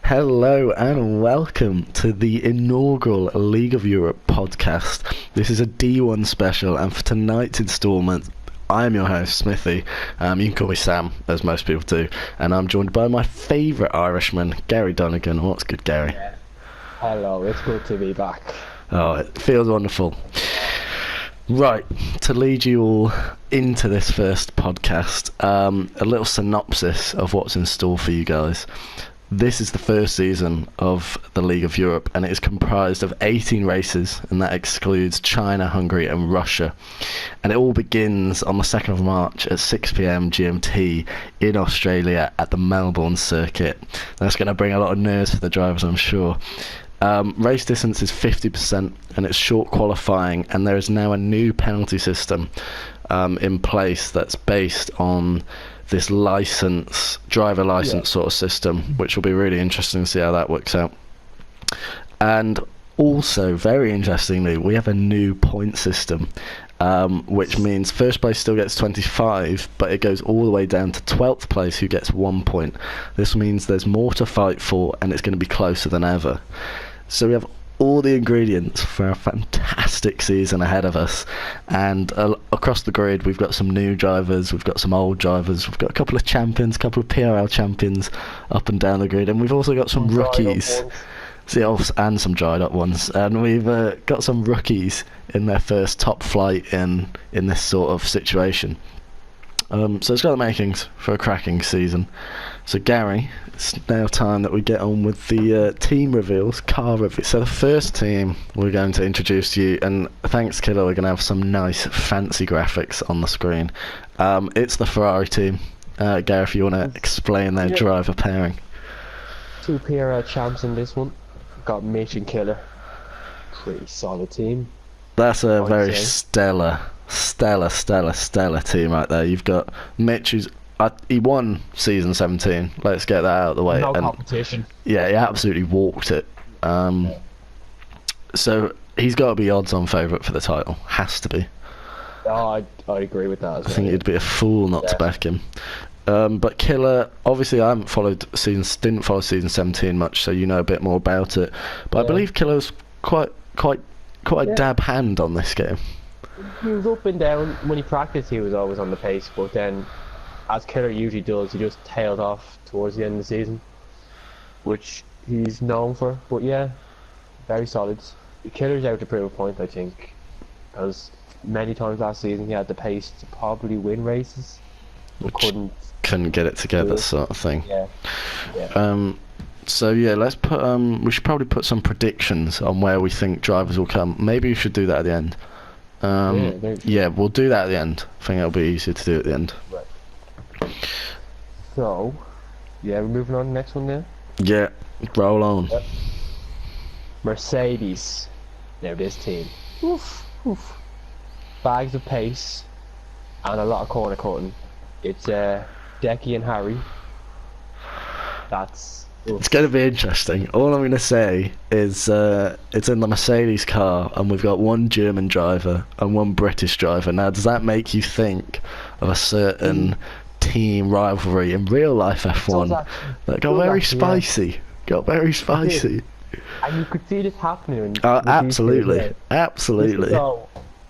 Hello and welcome to the inaugural League of Europe podcast. This is a D1 special, and for tonight's instalment, I am your host, Smithy. You can call me Sam, as most people do, and I'm joined by my favourite Irishman, Gary Donegan. What's good, Gary? Yeah. Hello, it's good to be back. Oh, it feels wonderful. Right, to lead you all into this first podcast, a little synopsis of what's in store for you guys. This is the first season of the League of Europe, and it is comprised of 18 races, and that excludes China, Hungary and Russia. And it all begins on the 2nd of March at 6 p.m. GMT in Australia at the Melbourne circuit. That's going to bring a lot of nerves for the drivers, I'm sure. Race distance is 50%, and it's short qualifying, and there is now a new penalty system in place that's based on this driver license sort of system, which will be really interesting to see how that works out. And also, very interestingly, we have a new point system, which means first place still gets 25, but it goes all the way down to 12th place, who gets 1 point. This means there's more to fight for, and it's going to be closer than ever. So we have all the ingredients for a fantastic season ahead of us, and across the grid we've got some new drivers, we've got some old drivers, we've got a couple of champions, a couple of PRL champions up and down the grid, and we've also got some rookies, and some dried up ones, and we've got some rookies in their first top flight in this sort of situation. So it's got the makings for a cracking season. So Gary, it's now time that we get on with the team reveals, car reveals. So the first team we're going to introduce to you, and thanks Killer, we're going to have some nice fancy graphics on the screen. It's the Ferrari team. Gary, if you want to explain their driver pairing. 2 PRL champs in this one. Got Mitch and Killer. Pretty solid team. That's a very stellar team right there. You've got Mitch, who's he won season 17. Let's get that out of the way. No competition. Yeah, he absolutely walked it. So he's got to be odds-on favourite for the title. Has to be. Oh, I agree with that as well. I think it'd be a fool not to back him. But Killer, obviously I didn't follow season 17 much, so you know a bit more about it. But I believe Killer's quite a dab hand on this game. He was up and down. When he practiced, he was always on the pace, but then, as Killer usually does, he just tailed off towards the end of the season, which he's known for. But yeah, very solid. Killer's out to prove a point, I think, because many times last season he had the pace to probably win races, but couldn't get it together, sort of thing. Yeah. So yeah, let's put. We should probably put some predictions on where we think drivers will come. Maybe we should do that at the end. Yeah, we'll do that at the end. I think it'll be easier to do at the end. Right. So, yeah, we're moving on to the next one now. Yeah, roll on. Yep. Mercedes. Now this team. Oof. Bags of pace and a lot of corner cutting. It's Decky and Harry. It's going to be interesting. All I'm going to say is it's in the Mercedes car, and we've got one German driver and one British driver. Now, does that make you think of a certain team rivalry in real life F1 that got very spicy? Got very spicy. And you could see this happening. Absolutely.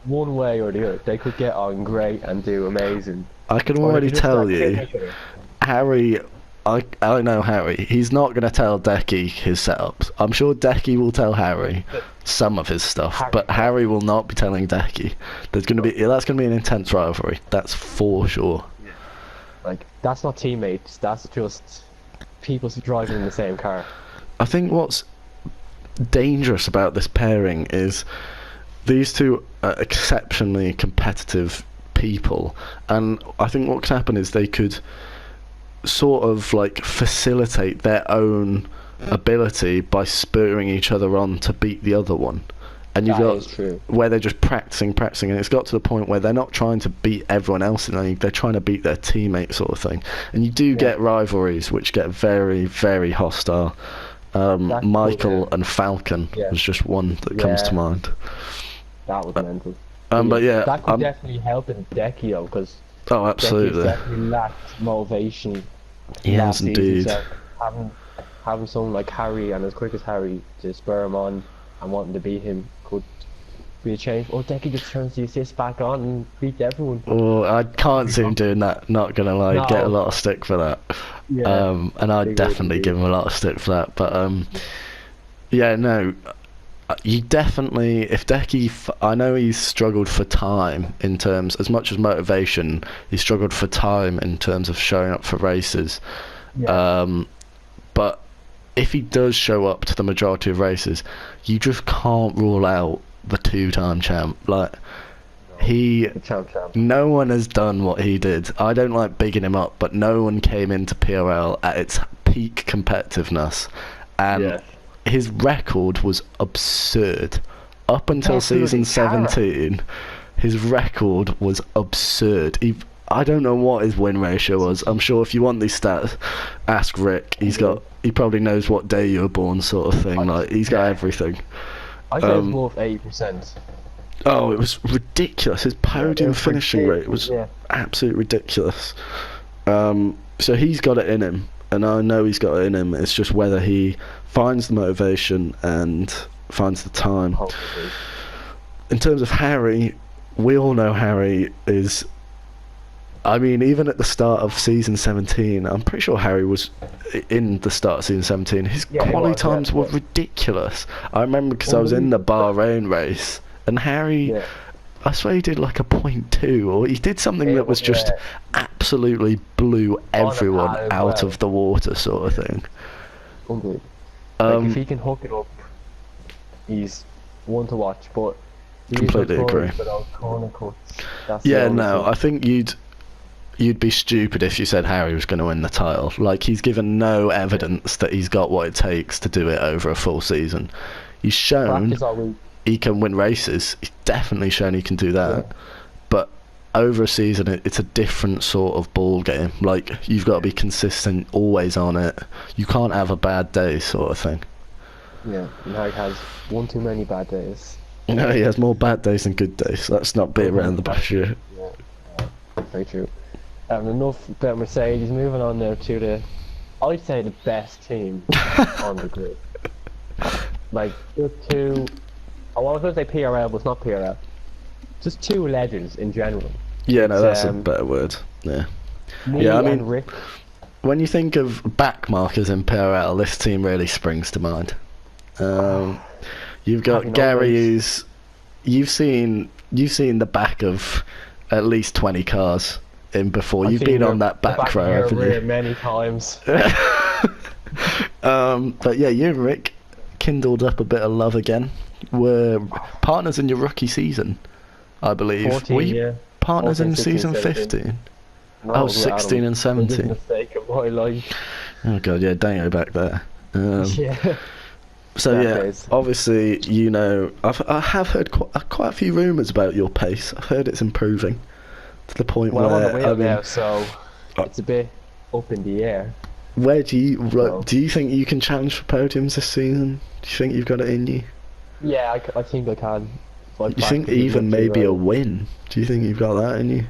One way or the other. They could get on great and do amazing. I can already tell you, Harry... I know Harry. He's not going to tell Decky his setups. I'm sure Decky will tell Harry some of his stuff, but Harry will not be telling Decky. That's going to be an intense rivalry. That's for sure. Like, that's not teammates. That's just people driving in the same car. I think what's dangerous about this pairing is these two are exceptionally competitive people, and I think what could happen is they could sort of like facilitate their own ability by spurring each other on to beat the other one. And you've got where they're just practicing, and it's got to the point where they're not trying to beat everyone else in the league, they're trying to beat their teammate, sort of thing. And you do get rivalries which get very, very hostile. Michael and Falcon was just one that comes to mind. That was mental. But yeah, that could definitely help in Decky though, because absolutely definitely lacked motivation. Yes, indeed. So having someone like Harry and as quick as Harry to spur him on and wanting to beat him could be a change. Or Decky just turns the assist back on and beats everyone. Oh, I can't see him doing that. Not gonna lie, No. get a lot of stick for that. Yeah, And I'd big definitely word, give him a lot of stick for that. But yeah, no, you definitely. If Decky, I know he's struggled for time in terms, as much as motivation, he struggled for time in terms of showing up for races. Yeah. But if he does show up to the majority of races, you just can't rule out the two-time champ. Like, he, champ. no one has done what he did. I don't like bigging him up, but no one came into PRL at its peak competitiveness, and his record was absurd. Up until season 17, his record was absurd. I don't know what his win ratio was. I'm sure if you want these stats, ask Rick. He probably knows what day you were born, sort of thing. Like, he's got everything. I say it's more of 80%. Oh, it was ridiculous. His podium finishing rate was absolutely ridiculous. So he's got it in him, and I know he's got it in him. It's just whether he finds the motivation and finds the time. Hopefully. In terms of Harry, we all know Harry is... I mean, even at the start of season 17, I'm pretty sure Harry was in the start of season 17. His quali times were ridiculous. I remember because I was in the Bahrain race, and Harry, I swear he did like a 0.2, or he did something that was just absolutely blew everyone out of the water, sort of thing. Unbelievable. Like, if he can hook it up, he's one to watch. But completely agree. Corner cuts, I think you'd be stupid if you said Harry was going to win the title. Like, he's given no evidence that he's got what it takes to do it over a full season. He's shown he can win races. He's definitely shown he can do that. But over a season, it's a different sort of ball game. Like, you've got to be consistent, always on it. You can't have a bad day, sort of thing. Yeah, and Harry has one too many bad days. No, he has more bad days than good days. Let's not beat around the bush here. Yeah, very true. Enough about Mercedes. Moving on now to I'd say the best team on the grid. Like, just two. I was going to say PRL, but it's not PRL. Just two legends in general. Yeah, no, that's a better word. Yeah. I mean, Rick. When you think of back markers in PRL, this team really springs to mind. You've got Gary, who's you've seen the back of at least 20 cars in before. You've been on that back row, haven't you? Many times. But yeah, you and Rick kindled up a bit of love again. Were partners in your rookie season, I believe. 14, were you partners 14, in 16, season 17. 15? No, 16 and 17. Mistake of my life. Oh god, yeah, don't go back there. Yeah. So yeah, obviously, you know, I have heard quite a few rumours about your pace. I've heard it's improving to the point where I'm on the wheel now, so it's a bit up in the air. Where do you think you can challenge for podiums this season? Do you think you've got it in you? Yeah, I think I can. You think even maybe a win? Do you think you've got that in you?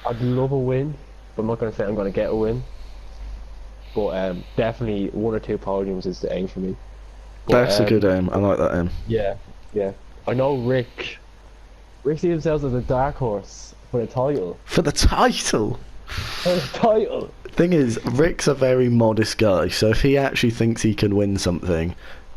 I'd love a win, but I'm not going to say I'm going to get a win. But definitely one or two podiums is the aim for me. But, that's a good aim. I like that aim. Yeah. I know Rick sees himself as a dark horse for the title. For the title? For the title. Thing is, Rick's a very modest guy, so if he actually thinks he can win something,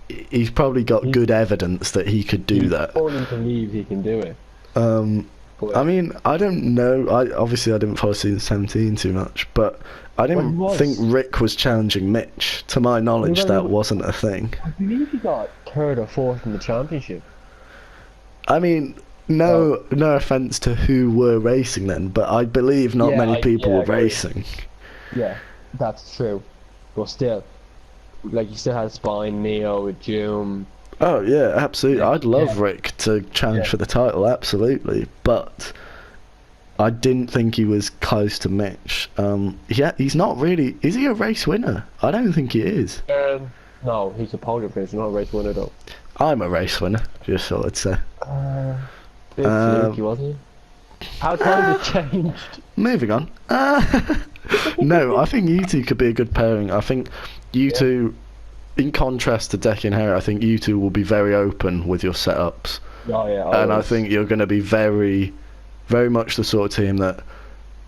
he's probably got good evidence that he could do that. He fully believes he can do it. I mean, I don't know. Obviously I didn't follow season 17 too much, but I didn't think Rick was challenging Mitch. To my knowledge, that wasn't a thing. I believe he got third or fourth in the championship. I mean, no offense to who were racing then, but I believe not many people were racing. Yeah, that's true. But still, like, you still had Spine, Neo, Doom. Oh yeah, absolutely. I'd love Rick to challenge for the title, absolutely. But I didn't think he was close to Mitch. He's not really. Is he a race winner? I don't think he is. No, he's a podium finisher, not a race winner though. I'm a race winner, just thought I'd say. Bit fluky, wasn't he? How times have changed. Moving on. No, I think you two could be a good pairing. I think you Yeah. two, in contrast to Decky and Harry, I think you two will be very open with your setups. Oh yeah, And I always. think you're going to be very, very much the sort of team that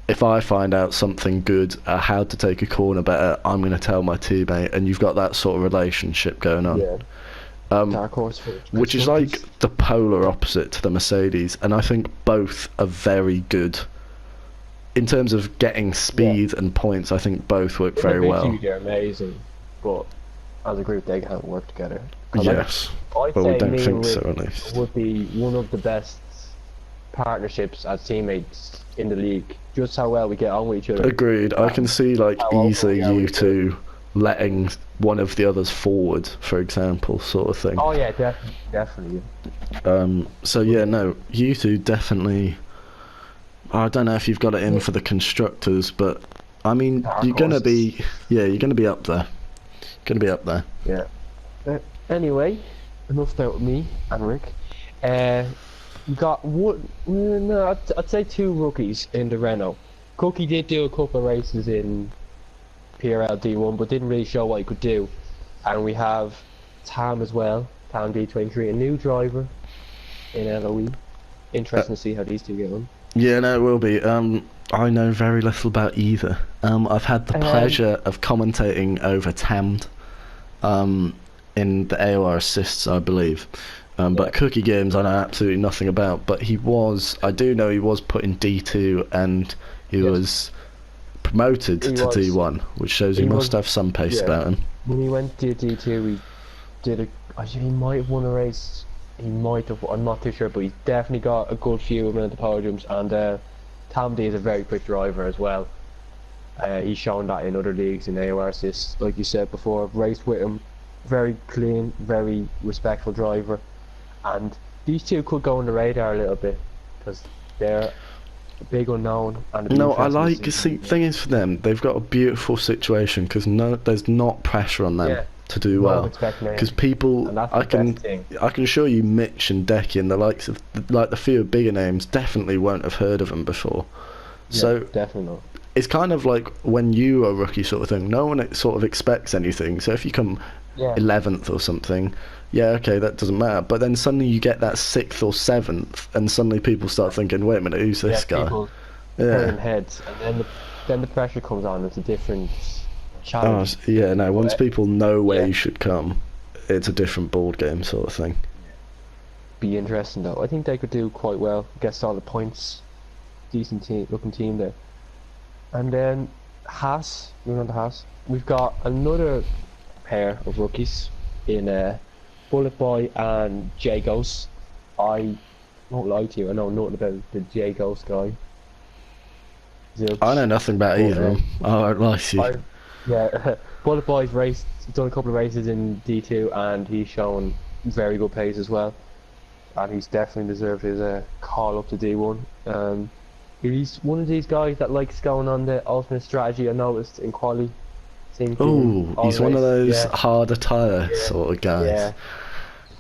if I find out something good, how to take a corner better, I'm going to tell my teammate, and you've got that sort of relationship going on. Yeah. Um, Dark horse for which is like the polar opposite to the Mercedes, and I think both are very good. In terms of getting speed and points, I think both work very well. Individually, they're amazing, but as a group, they can't work together. 'Cause Yes, I'd but we say don't me think and so, Rick at least. would be one of the best partnerships as teammates in the league. Just how well we get on with each other. Agreed. I can see like How open easily we are you with two letting one of the others forward, for example, sort of thing. Oh yeah, definitely. So yeah, no, you two definitely. I don't know if you've got it in for the constructors, but I mean, Dark you're gonna horses. be, yeah, you're gonna be up there. Gonna be up there. Yeah. Anyway, enough about me and Rick. We got one. No, I'd say two rookies in the Renault. Cookie did do a couple of races in PRL D1, but didn't really show what he could do. And we have Tam as well, Tam D23, a new driver in LOE. Interesting to see how these two get on. Yeah, no, it will be. I know very little about either. I've had the pleasure of commentating over Tamd, in the AOR assists, I believe. But Cookie Games I know absolutely nothing about. But I do know he was put in D2 and he was promoted to D1, which shows he must have some pace about him. When he went to D2, he did he might have won a race. He might have. I'm not too sure, but he's definitely got a good few amount of podiums. And Tom D is a very quick driver as well. He's shown that in other leagues in AOR assists, like you said before. I've raced with him. Very clean, very respectful driver. And these two could go on the radar a little bit because they're a big unknown. And No, I like. See, thing is for them, they've got a beautiful situation because there's not pressure on them to do well. Because people, I can assure you, Mitch and Decky and the likes of the few bigger names definitely won't have heard of them before. Yeah, so definitely not. It's kind of like when you are a rookie sort of thing. No one sort of expects anything. So if you come 11th or something, yeah, okay, that doesn't matter. But then suddenly you get that 6th or 7th, and suddenly people start thinking, wait a minute, who's this guy? People turn heads, and then the pressure comes on. It's a different challenge. Once people know where you should come, it's a different board game sort of thing. Be interesting though. I think they could do quite well. Get all the points. Decent looking team there. And then Haas, moving on to Haas. We've got another pair of rookies in Bullet Boy and J Ghost. I won't lie to you, I know nothing about the J Ghost guy. Zilch. I know nothing about either of them. I won't lie to you. Yeah, Bullet Boy's done a couple of races in D2 and he's shown very good pace as well. And he's definitely deserved his call up to D1. He's one of these guys that likes going on the ultimate strategy. I noticed in quali. Oh, he's one of those harder tire sort of guys. Yeah.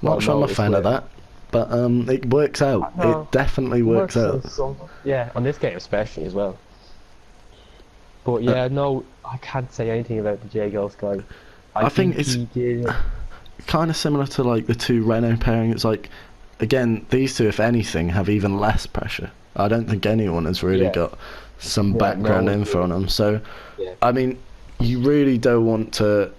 Not sure I'm a fan of that, but it works out. It definitely works out. Yeah, on this game especially as well. But yeah, no, I can't say anything about the J Ghost guy. I think it's kind of similar to like the two Renault pairing. It's like, again, these two, if anything, have even less pressure. I don't think anyone has really got some background info on them. So, I mean, you really don't want to.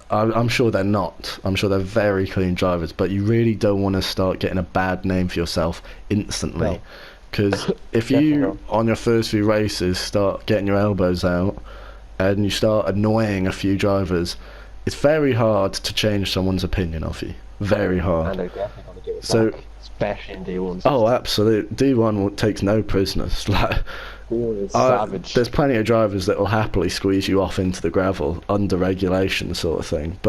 I'm sure they're not. I'm sure they're very clean drivers, but you really don't want to start getting a bad name for yourself instantly. Because if you, on your first few races, start getting your elbows out and you start annoying a few drivers, it's very hard to change someone's opinion of you. Very hard. And they're definitely going to give it back, especially in D1. Oh, absolutely. D1 takes no prisoners. Like, savage. There's plenty of drivers that will happily squeeze you off into the gravel under regulation sort of thing.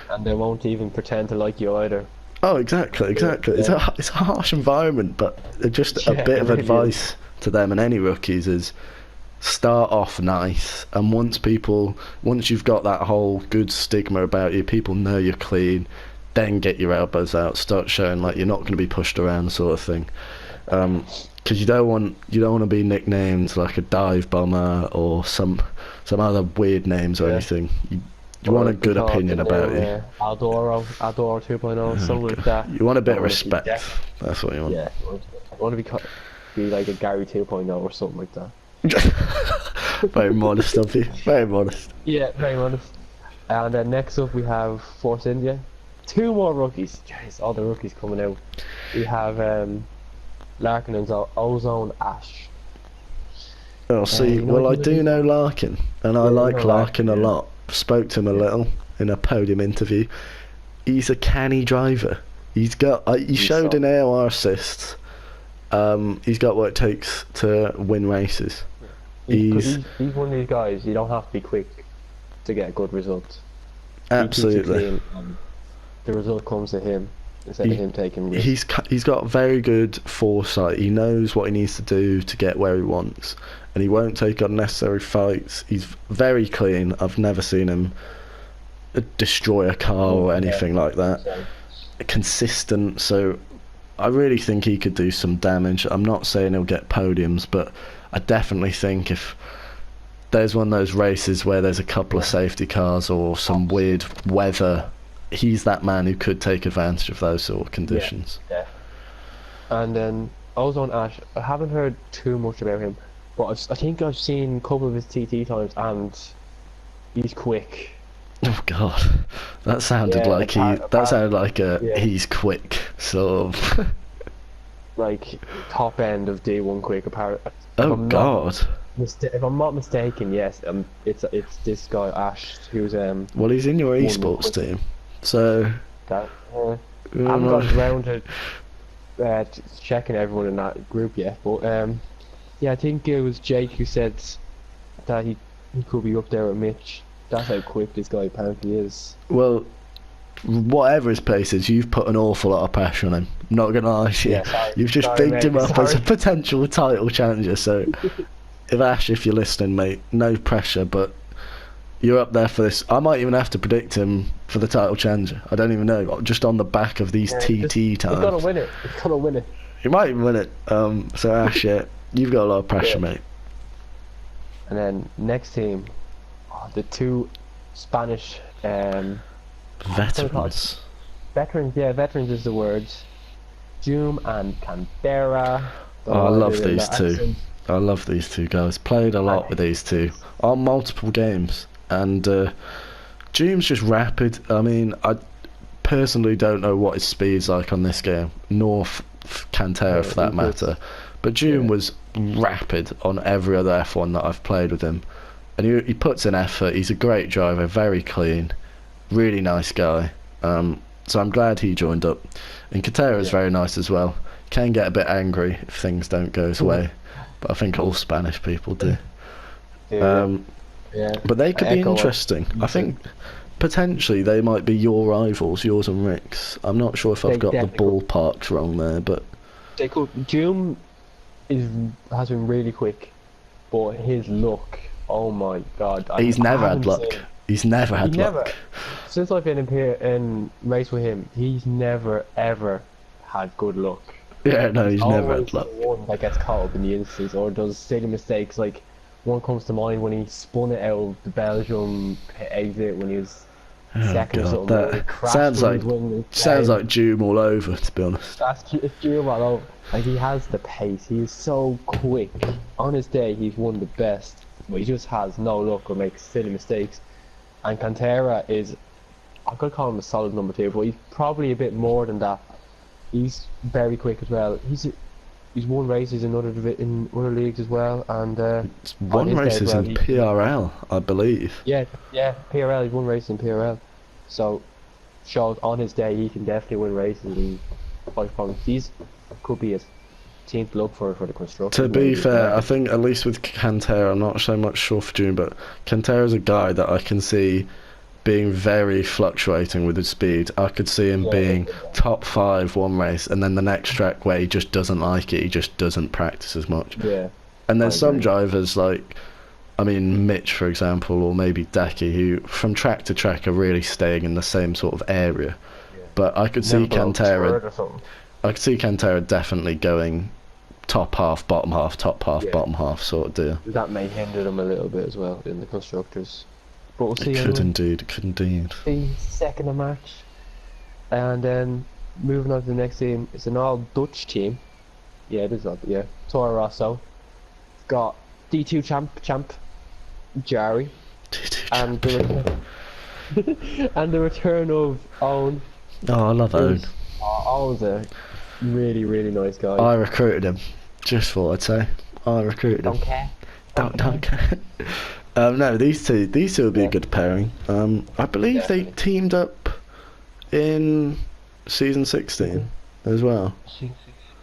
And they won't even pretend to like you either. Oh, exactly. It's a harsh environment, but just a bit of advice to them and any rookies is start off nice, and once you've got that whole good stigma about you, people know you're clean, then get your elbows out, start showing like you're not going to be pushed around sort of thing. Because you don't want to be nicknamed like a dive bomber or some other weird names or anything. You want a good opinion about you. Aldoro 2.0, something like that. You want a bit of respect. That's what you want. Yeah, you want to be like a Gary 2.0 or something like that. Very modest of you. Very modest. Yeah, very modest. And then next up we have Force India. 2 more rookies. Jeez, all the rookies coming out. We have Larkin and Ozone Ash. Oh, see, well, I do know Larkin, and I like Larkin a lot. Spoke to him a little in a podium interview. He's a canny driver. He's got. He showed in AOR assists. He's got what it takes to win races. He's one of these guys. You don't have to be quick to get a good result. Absolutely. The result comes to him instead of him taking risks. He's got very good foresight. He knows what he needs to do to get where he wants, and he won't take unnecessary fights. He's very clean. I've never seen him destroy a car or anything like that. Consistent. So I really think he could do some damage. I'm not saying he'll get podiums, but I definitely think if there's one of those races where there's a couple of safety cars or some weird weather, he's that man who could take advantage of those sort of conditions. Yeah. And then Ozone Ash, I haven't heard too much about him, but I think I've seen a couple of his TT times, and he's quick. Oh god, that sounded like he's quick, sort of. Like top end of D1 quick. Oh god. If I'm not mistaken, yes, it's this guy Ash who's Well, he's in your esports team, so. I haven't got around to checking everyone in that group yet, but yeah, I think it was Jake who said that he could be up there with Mitch. That's how quick this guy apparently is. Well, whatever his pace is, you've put an awful lot of pressure on him. I'm not gonna lie to you. Yeah, you've just bigged him up as a potential title challenger. So, if you're listening, mate, no pressure, but you're up there for this. I might even have to predict him for the title challenger. I don't even know. Just on the back of these TT times. He's gotta win it. He's gotta win it. He might even win it. So Ash, you've got a lot of pressure, mate. And then next team, the 2 Spanish veterans. Veterans is the word. Joom and Cantera. I love these two. I love these two guys. Played a lot with these two on multiple games, and Joom's just rapid. I mean, I personally don't know what his speed's like on this game, nor Cantera for that matter, but Joom was rapid on every other F1 that I've played with him, and he puts in effort. He's a great driver, very clean, really nice guy. So I'm glad he joined up, and Cantera is very nice as well. Can get a bit angry if things don't go his way, but I think all Spanish people do. But they could be interesting. I think potentially they might be your rivals, yours and Rick's. I'm not sure if I've got the ballparks wrong there, but they could. Joom has been really quick, but his luck, oh my god! He's never had luck. He's never had luck. Since I've been in race with him, he's never ever had good luck. Yeah, no, he's never had luck. One that gets caught up in the instance or does silly mistakes. Like one comes to mind when he spun it out of the Belgium exit when he was second or something. That sounds like Joom all over, to be honest. It's Joom all over. Like he has the pace. He's so quick. On his day, he's one of the best. But he just has no luck or makes silly mistakes. And Cantera is, I could call him a solid number 2, but he's probably a bit more than that. He's very quick as well. He's won races in other leagues as well, and it's won races in PRL, I believe. Yeah, PRL. He's won races in PRL. So shows on his day he can definitely win races and fight for. These could be a team to look for the construction. To be fair, I think at least with Cantera, I'm not so much sure for June, but Cantera's a guy that I can see being very fluctuating with his speed. I could see him being top 5 one race, and then the next track where he just doesn't like it, he just doesn't practice as much. Yeah. And there's some drivers like, I mean, Mitch, for example, or maybe Decky, who from track to track are really staying in the same sort of area. Yeah. But I could see Cantera. I could see Cantera definitely going top half, bottom half, top half, Yeah. bottom half sort of deal. That may hinder them a little bit as well in the constructors. But we'll see. It could indeed, it could indeed. The second of March. And then moving on to the next team, it's an all Dutch team. Yeah, it is all, yeah. Toro Rosso. Got D2 champ, Jari. And and the return of Owen. Oh, I love Owen. Owen's a really, really nice guy. I recruited him. Just thought I'd say. I recruited him. Don't care. Don't care. No, these two would be a good pairing. I believe they teamed up in season 16 as well.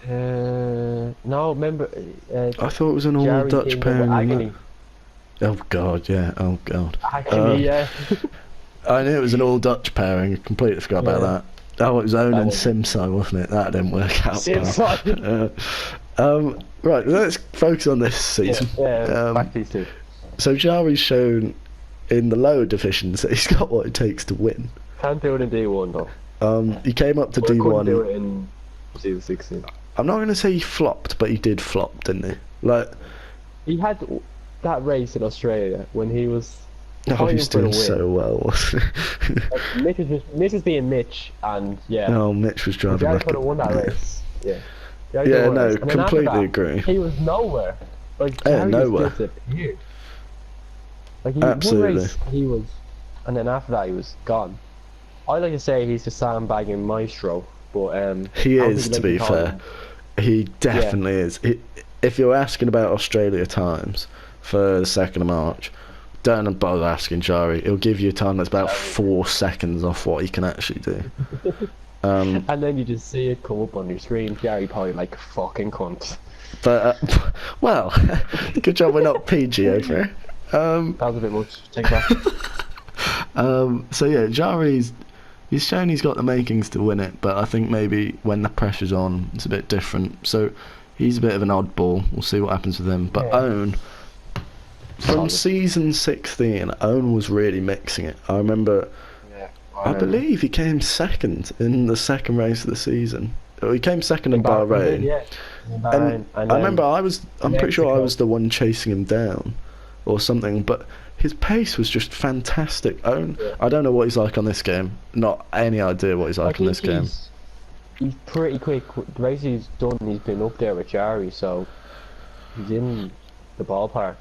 No, remember. I thought it was an all Jari Dutch teamed up pairing. with in Agony. that. Oh god, yeah. Oh god. Agony, yeah. I knew it was an all Dutch pairing. I completely forgot about that. Oh, it was Owen and Simsai, wasn't it? That didn't work out. Simsai. Right, let's focus on this season. Back these two. So Jari's shown in the lower divisions that he's got what it takes to win. Can't do it in D1 though. He came up to Couldn't D1. do it in season 16. I'm not going to say he flopped, but he did flop, didn't he? Like, He had that race in Australia when he was. oh, he's for the doing win. so well, wasn't he? Mitch was being Mitch, and yeah. Oh, Mitch was driving Jari like could have won that a... race. Yeah. Yeah, no, completely agree. He was nowhere. Like Yeah, Jari nowhere. just disappeared. Like Absolutely. one race he was, and then after that he was gone. I like to say he's the sandbagging maestro, but He I don't is, think to he be likes to call fair. him. He definitely is. If you're asking about Australia times for the 2nd of March, don't bother asking Jari. He'll give you a time that's about 4 seconds off what he can actually do. And then you just see it come up on your screen. Jari probably like fucking cunt. But well, good job we're not PG over here. That was a bit much. Take it back. So yeah, he's shown he's got the makings to win it, but I think maybe when the pressure's on, it's a bit different. So he's a bit of an oddball. We'll see what happens with him. But Yeah. Owen, from season 16, Owen was really mixing it. I remember, Yeah. I believe he came second in the second race of the season. Oh, he came second in Bahrain, Bahrain. yeah. In Bahrain. And I remember I'm pretty sure I Mexico. was the one chasing him down or something, but his pace was just fantastic. Owen, Yeah. I don't know what he's like on this game. Not any idea what he's like on this game. He's pretty quick. The race he's done, he's been up there with Jari, so he's in the ballpark.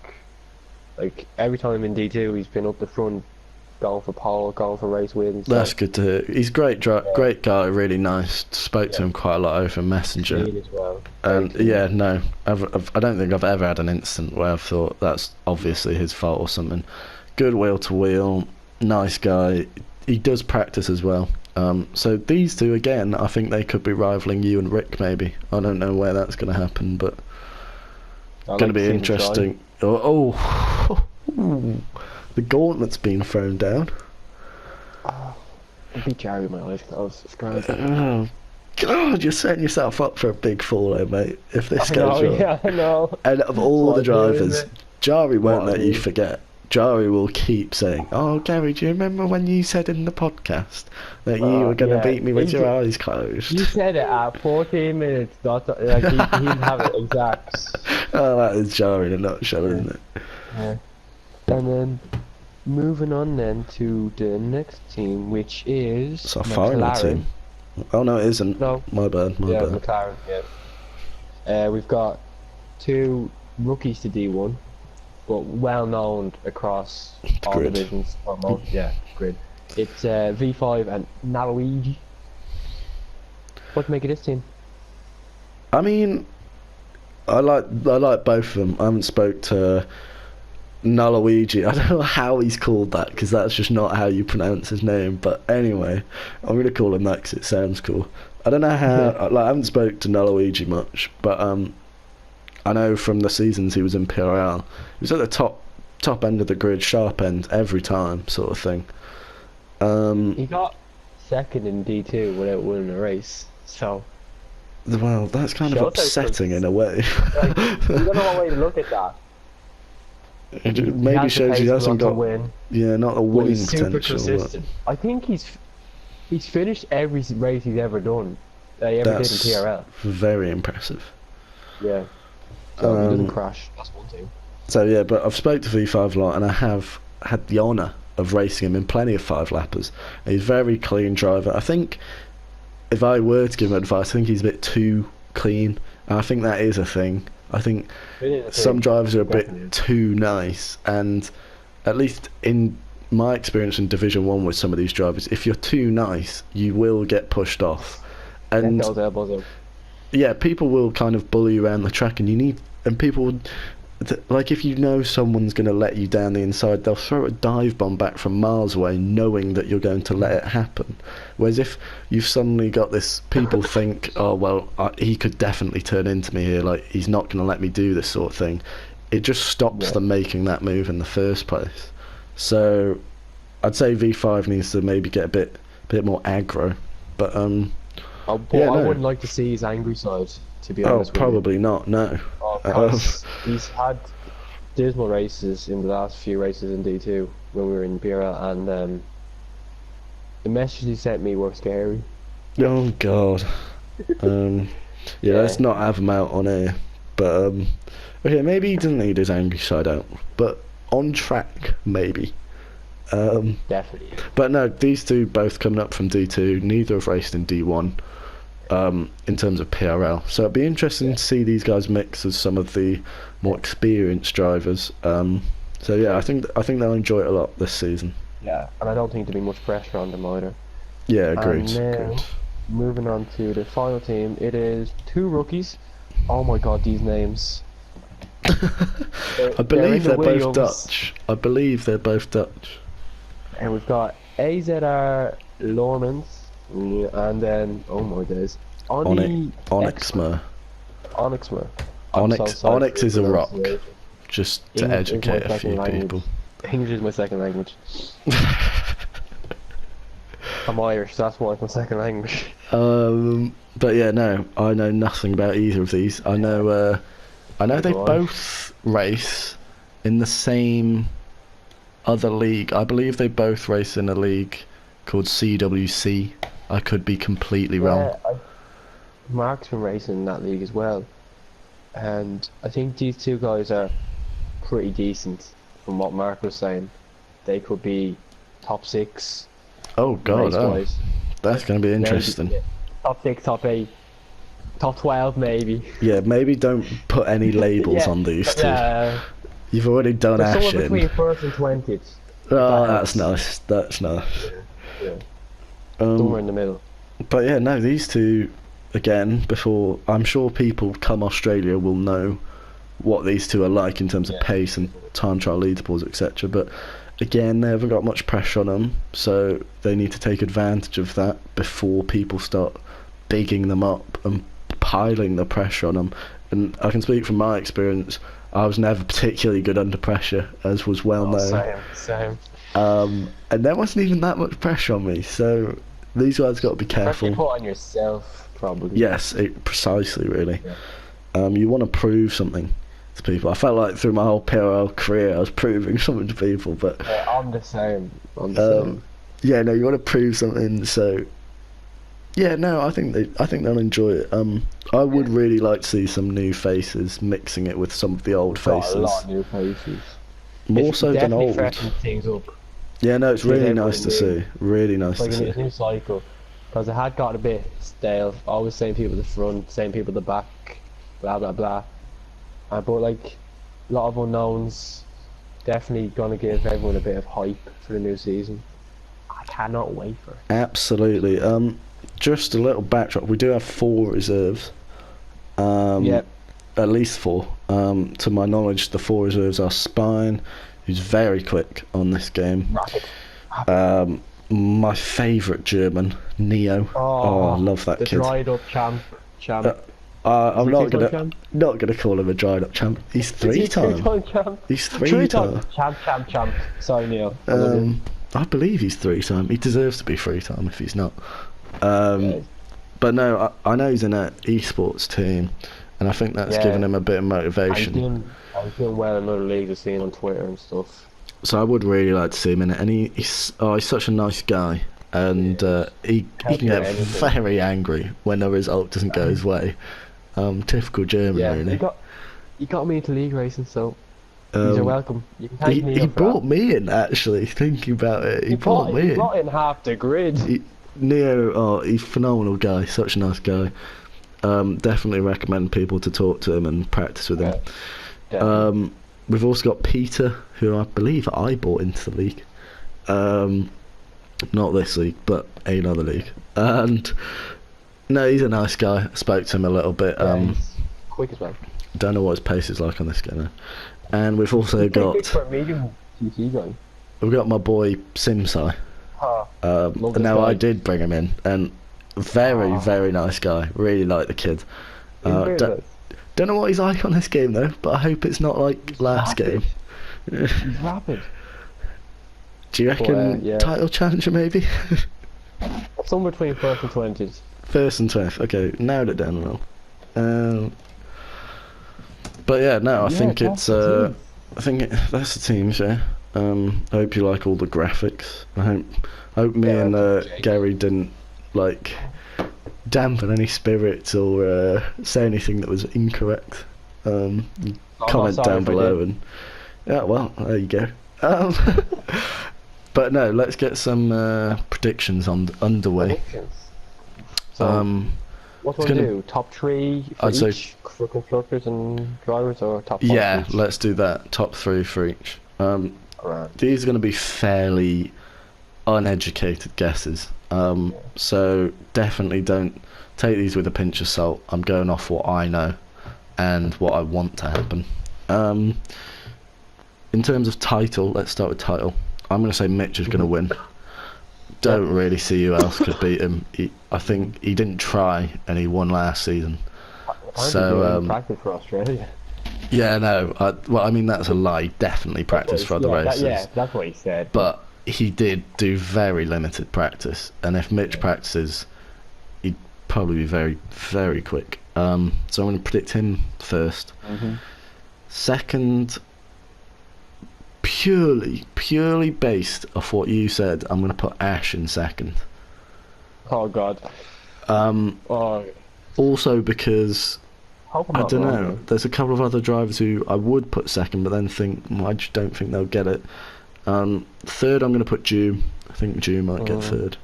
Like every time in D2, he's been up the front, going for pole, going for race wins. That's good to hear. He's great guy, really nice. Spoke to Yeah. him quite a lot over Messenger. Clean as well. And Very clean. yeah, no, I don't think I've ever had an instant where I've thought that's obviously his fault or something. Good wheel to wheel, nice guy. He does practice as well. So these two again, I think they could be rivaling you and Rick maybe. I don't know where that's going to happen, but I going to like be to see him interesting. Oh, the gauntlet's been thrown down. try. I beat Jari with my life. That was scary. Oh, God, you're setting yourself up for a big fall, though, mate. If this I goes know, wrong. yeah, I know. And of all the That's what I do, drivers, isn't it? Jari won't What I let you do. forget. Jari will keep saying, "Oh, Gary, do you remember when you said in the podcast that you were going to Yeah. beat me with He your did- eyes closed?" You said it at 14 minutes. Like he'd have it exact. Oh, that is Jari in a nutshell, isn't it? Yeah. And then moving on then to the next team, which is It's our final McLaren. team. Oh no, it isn't. No. My bad. My Yeah, bad. McLaren. Yeah. We've got two rookies to D1, but well known across all Grid. divisions. Or most, yeah, grid. It's V5 and Naloigi. What do you make of this team? I mean, I like both of them. I haven't spoke to Naloigi. I don't know how he's called that because that's just not how you pronounce his name. But anyway, I'm gonna call him that 'cause it sounds cool. I don't know how. Yeah. Like, I haven't spoke to Naloigi much, but I know from the seasons he was in PRL, he was at the top end of the grid, sharp end every time, sort of thing. He got second in D2 without winning a race, so Well, that's kind of Shows how upsetting in a way. like, you don't know what way to look at that. It He maybe has the shows he pace hasn't to got, win. yeah, not a But winning he's super potential. But consistent. I think he's finished every race he's ever done. He ever did in that's TRL. very impressive. Yeah. So he doesn't crash. That's one thing. So yeah, but I've spoke to V5 a lot, and I have had the honour of racing him in plenty of 5-lappers. He's a very clean driver. I think if I were to give him advice, I think he's a bit too clean, and I think that is a thing. I think some drivers are a bit too nice, and at least in my experience in Division 1 with some of these drivers, if you're too nice, you will get pushed off. And those elbows up. yeah, people will kind of bully you around the track, and people would, like, if you know someone's going to let you down the inside, they'll throw a dive bomb back from miles away knowing that you're going to let it happen. Whereas if you've suddenly got this, people think, oh well, he could definitely turn into me here, like he's not going to let me do this sort of thing. It just stops them making that move in the first place. So I'd say V5 needs to maybe get a bit more aggro, but I wouldn't like to see his angry side, to be honest. Probably not, no. He's had dismal races in the last few races in D2 when we were in BRL, and the messages he sent me were scary. Oh god. Let's not have him out on air. But okay, maybe he doesn't need his angry side out, but on track maybe. Definitely. But no, these two both coming up from D2. Neither have raced in D1. In terms of PRL, so it'd be interesting to see these guys mix as some of the more experienced drivers. So yeah, I think they'll enjoy it a lot this season. Yeah, and I don't think there'll be much pressure on them either. Yeah, agreed. And now, moving on to the final team, it is 2 rookies. Oh my god, these names. I believe they're both Dutch. And we've got AZR Lormans. And then, oh my days, Onyxmer. Onyx is a rock. Just to educate a few people. English is my second language. I'm Irish, that's why it's my second language. But yeah, no, I know nothing about either of these. I know they both race in the same other league. I believe they both race in a league called CWC. I could be completely wrong. Mark's been racing in that league as well, and I think these two guys are pretty decent from what Mark was saying. They could be top 6. Oh god, that's going to be interesting. Maybe, top 6, top 8, top 12 maybe. Yeah, maybe don't put any labels on these two. You've already done Ashen. Somewhere between 1st and 20th. Oh, that's nice. That's nice. Yeah. Somewhere in the middle. But yeah, no, these two, again, before, I'm sure people come Australia will know what these two are like in terms of pace and time trial leaderboards, etc. But again, they haven't got much pressure on them, so they need to take advantage of that before people start bigging them up and piling the pressure on them. And I can speak from my experience, I was never particularly good under pressure, as was well known. Same. And there wasn't even that much pressure on me, so these guys got to be careful. Pressure put on yourself, probably. Yes, precisely, really. Yeah. You want to prove something to people. I felt like through my whole PRL career I was proving something to people, but I'm the same. Yeah, no, you want to prove something, so yeah, no, I think they'll enjoy it. I would really like to see some new faces mixing it with some of the old faces. A lot of new faces. More so than old. Freshen things up. Yeah, no, it's really nice to see. Really nice to see. Like a new cycle, because it had got a bit stale. Always same people at the front, same people at the back, blah blah blah. But like a lot of unknowns, definitely gonna give everyone a bit of hype for the new season. I cannot wait for it. Absolutely. Just a little backdrop. We do have 4 reserves. Yep. At least 4. To my knowledge, the 4 reserves are Spine, who's very quick on this game. Rapid. My favourite German, Neo. Oh, I love that the kid. The dried up champ. I'm not gonna call him a dried up champ. He's 3-time. He's 3-time. Champ. Sorry, Neo. I believe he's 3-time. He deserves to be 3-time if he's not. But no, I know he's in an esports team, and I think that's given him a bit of motivation. I'm doing well in other leagues. I've seen on Twitter and stuff. So I would really like to see him in it, and he's such a nice guy, and he can get very angry when the result doesn't go his way. Typical German, really. He got me into league racing, so you're welcome. You can thank He Neil for brought that. me in, actually, thinking about it. He brought me He in. brought in half the grid. Neo, oh, he's a phenomenal guy, such a nice guy. Definitely recommend people to talk to him and practice with him. Yeah, definitely. We've also got Peter, who I believe I bought into the league. Not this league, but another league. And no, he's a nice guy. I spoke to him a little bit. He's quick as well. Don't know what his pace is like on this game. And we've also got For a medium TC guy. we've got my boy Simsai. Love this Now guy. I did bring him in, and very nice guy. Really like the kid. He's very Don't, nice. don't know what he's like on this game though, but I hope it's not like last rapid. game. He's rapid. Do you reckon yeah. title challenger maybe? Somewhere between first and 20s. First and 20th. Okay, narrowed it down a little. But yeah, no, I think that's it's the team. I think that's the teams. Yeah. I hope you like all the graphics. I hope me and Gary didn't like dampen any spirits or say anything that was incorrect. Comment sorry down if I below did. and yeah, well, there you go. But no, let's get some predictions underway. Predictions. So, what do it's we gonna- do? Top 3 for I'd say- each for constructors and drivers, or top 5 Yeah, for each? let's do that. Top 3 for each. Alright. These are going to be fairly uneducated guesses. So definitely don't take these with a pinch of salt. I'm going off what I know and what I want to happen. In terms of title, let's start with title. I'm going to say Mitch is going to win. Don't really see who else could beat him. I think he didn't try and he won last season. So, practice for Australia. Yeah, no. Well, I mean, that's a lie. Definitely practice for other races. That's what he said. But he did do very limited practice, and if Mitch practices, he'd probably be very quick. So I'm going to predict him first. Second, purely based off what you said, I'm going to put Ash in second. Oh God. Also because Hope I'm I not don't wrong, know. though. There's a couple of other drivers who I would put second, but then think I just don't think they'll get it. Third, I'm going to put Jew. I think Jew might get third.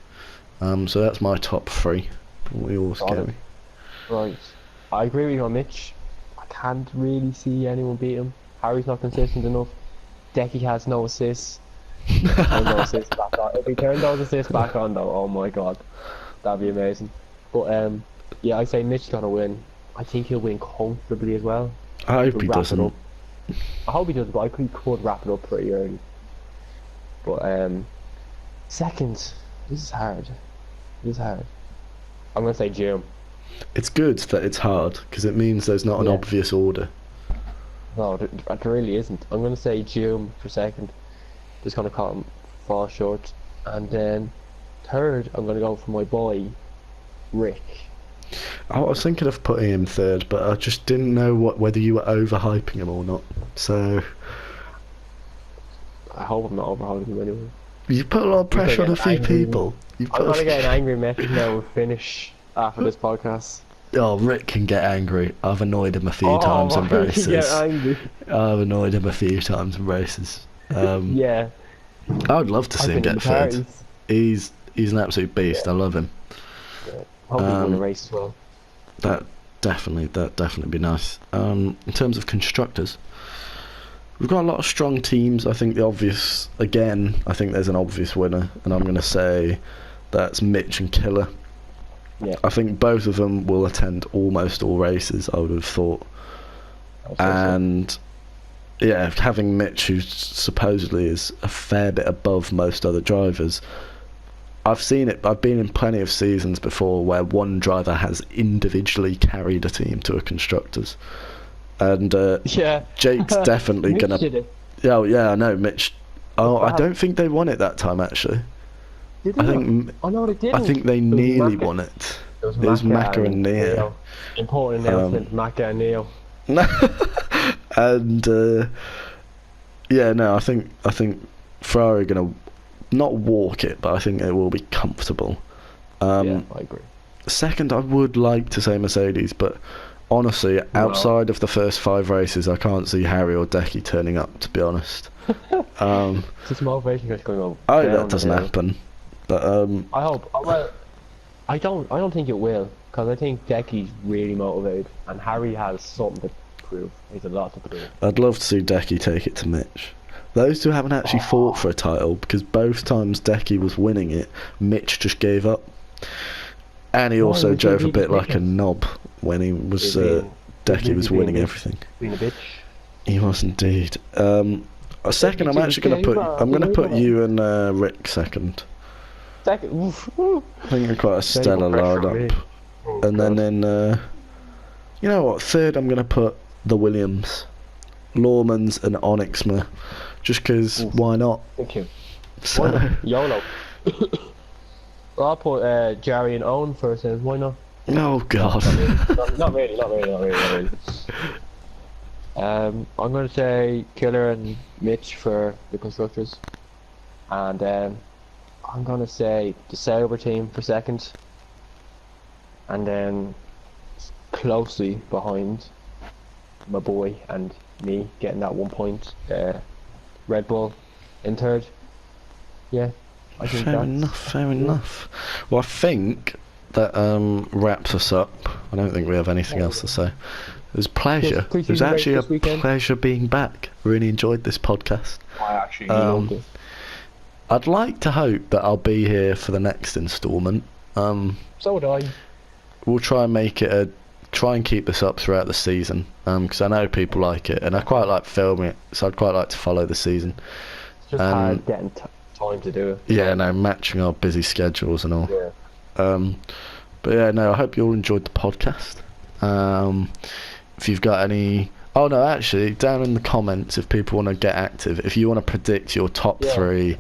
So that's my top 3. We all scary. Right. I agree with you on Mitch. I can't really see anyone beat him. Harry's not consistent enough. Decky has no assists. Turn those assists back on. If he turned those assists back on though, oh my God, that'd be amazing. But yeah, I say Mitch's gonna win. I think he'll win comfortably as well. I hope He'll he wrap it doesn't. up. I hope he does, but I think he could wrap it up pretty early. But second, this is hard. This is hard. I'm gonna say Jim. It's good that it's hard because it means there's not an Yeah. obvious order. No, there really isn't. I'm gonna say Jim for second. Just gonna call him fall short, and then third, I'm gonna go for my boy, Rick. I was thinking of putting him third, but I just didn't know whether you were overhyping him or not. So I hope I'm not overhauling him anyway. you put a lot of pressure on a get few angry. people. You I'm put gonna get an angry message now and finish after this podcast. Oh, Rick can get angry. I've annoyed him a few times in why would races. he get angry? I've annoyed him a few times in races. Yeah. I would love to see him I've been get in third. parties. He's an absolute beast. I love him. Hope he won a race as well. That definitely be nice. In terms of constructors, we've got a lot of strong teams. I think I think there's an obvious winner, and I'm going to say that's Mitch and Killer. Yeah. I think both of them will attend almost all races, I would have thought. And yeah, having Mitch, who supposedly is a fair bit above most other drivers, I've seen it. I've been in plenty of seasons before where one driver has individually carried a team to a constructors, and Yeah. Jake's definitely Mitch gonna. did it. Yeah, I know Mitch. Oh, I Wow. don't think they won it that time actually. Did I they think not? Oh no, they didn't. I think they It was nearly Macca. won it. It was Macca and Neo. Important announcement, Macca and Neo. And yeah, no, I think Ferrari are gonna not walk it, but I think it will be comfortable. Yeah, I agree. Second, I would like to say Mercedes, but honestly, outside of the first 5 races, I can't see Harry or Decky turning up, to be honest. It's a motivation that's going on. I hope that doesn't happen. But I hope. Well, I don't think it will, because I think Decky's really motivated, and Harry has something to prove. He's a lot to prove. I'd love to see Decky take it to Mitch. Those two haven't actually fought for a title, because both times Decky was winning it, Mitch just gave up. And he also drove a bit like a knob when he was Decky was winning everything. Being a bitch. He was indeed. A second, I'm actually going to put you and Rick second. Second. I think you're quite a stellar lineup. And then you know what? Third, I'm going to put the Williams, Lawmans and Onyxmer, just because why not? Thank you. So, YOLO. Well, I'll put Jerry and Owen first then, why not? oh god. Not really. I'm going to say Killer and Mitch for the constructors. And I'm going to say the Sauber team for second. And then closely behind my boy and me getting that 1 point, Red Bull in third. Yeah. I think Fair enough. Well, I think that wraps us up. I don't think we have anything else to say. It was a pleasure. It was actually a pleasure being back. Really enjoyed this podcast. I actually loved it. I'd like to hope that I'll be here for the next instalment. So would I. We'll try and try and keep this up throughout the season, because I know people like it, and I quite like filming it, so I'd quite like to follow the season. It's just hard getting time to do it. Yeah, no, matching our busy schedules and all. Yeah. But yeah, no, I hope you all enjoyed the podcast. If you've got any... Oh no, actually, down in the comments, if people want to get active, if you want to predict your top 3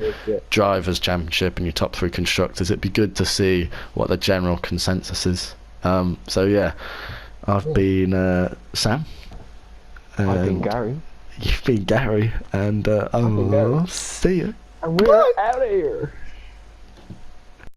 drivers championship and your top 3 constructors, it'd be good to see what the general consensus is. So yeah, I've been Sam. I've been Gary. You've been Gary, and I'll see you. And we're out of here.